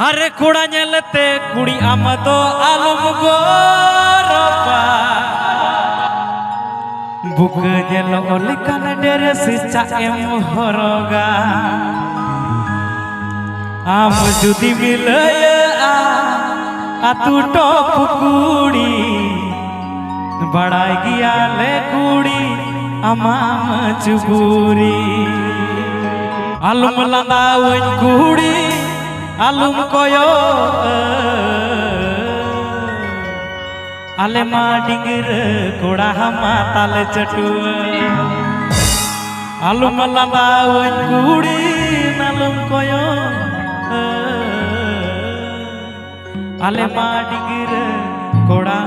अरे कुड़ा नेलते कुड़ी आम तो आलम गोरपा बुक नेल ओलिकान ड्रेस चाएम हरगा आम जुदी मिलया आतु टप कुड़ी बड़ाई गिया ले कुड़ी आमाम चुबुरी आलम लांदावन कुड़ी आलम कोयो आले मा डिंगर कोड़ा हमा ताले चटुआ आलम लांदावन कुड़ी आलम कोयो आले मा डिंगर कोड़ा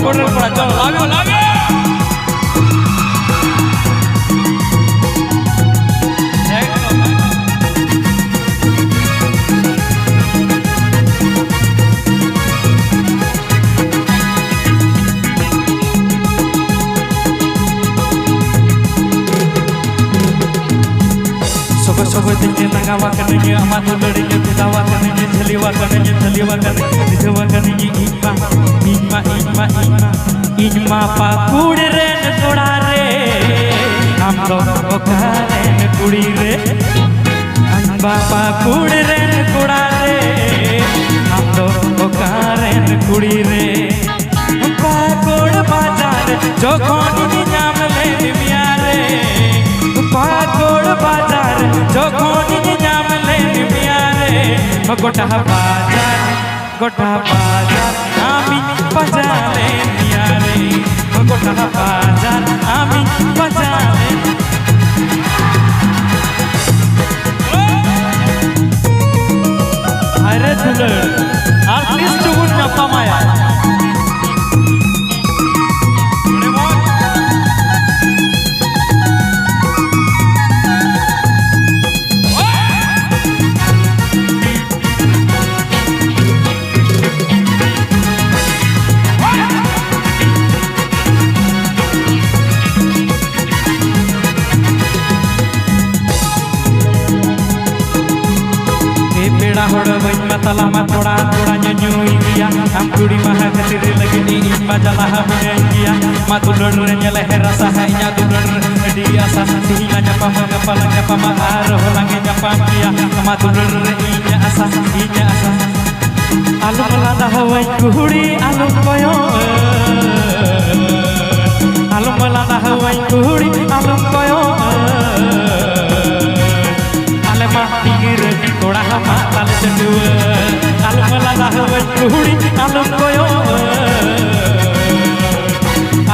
Correr por allá, labio, labio. Sobat-sobat tinggi nanggawa kananya amatu larinya kudawa kananya jeliwa kananya jeliwa kananya jeliwa kananya इनमा Pakur रे नकोड़ा रे हम लोग ओकारे नकुड़ी रे इनमा पाकुड़ रे नकोड़ा रे हम लोग ओकारे नकुड़ी रे पाकुड़ बाजार जो खोनी नाम ले निमिया रे पाकुड़ बाजार जो खोनी नाम ले निमिया रे गोटा बाजार आमी बजाले निया रे गोटा बाजार आमी बजाले अरे दुलर आर्टिस्ट गुण नपा माया तला मा थोड़ा थोड़ा न्यूई गया हम कुड़ी महा खतिर लगी नी इमा जला हम गया मा दुलर रे नेले रसा है या दुलर दिया सा तिना जपा मा आर होलांगे जपा किया मा दुलर रे इnya asa आलू मलादा हवई कुड़ी आलू कोयो आलू मलादा हवई कुड़ी आलू कोयो आले मा टिगिर कोड़ा हमा ताले चटुआ आलू मलादा हवई कुड़ी आलू कोयो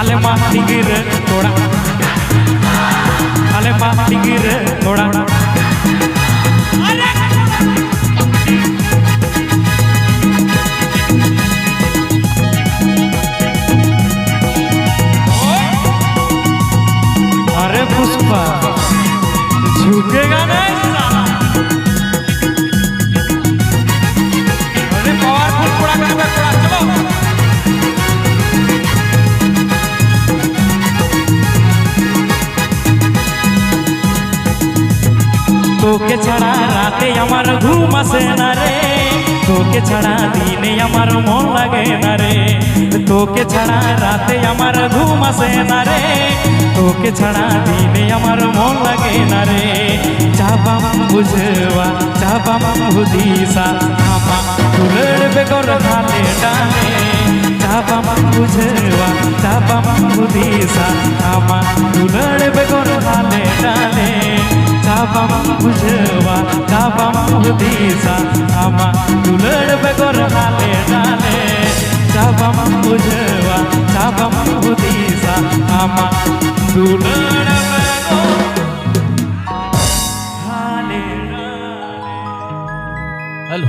आले मा टिगिर कोड़ा आले मा टिगिर कोड़ा अरे पुष्पा झुकेगा नहीं साला अरे पावरफुल पूरा करूंगा पूरा चलो तोके छड़ा राते हमार घूम से ना रे तोके छड़ा दीने हमार मन लगे ना रे तोके छड़ा राते हमार घूम से ना रे तोके छड़ा दीने हमार मन लगे ना रे चाबम बुझवा चाबम हुदीसा आमा दुलड़ बेगोर हाले डाले चाबम बुझवा चाबम हुदीसा आमा दुलड़ बेगोर हाले डाले चाबम बुझवा चाबम हुदीसा आमा दुलड़ बेगोर हाले डाले चाबम बुझवा चाबम हुदीसा आमा दुलड़ बेगोर हाले હાલો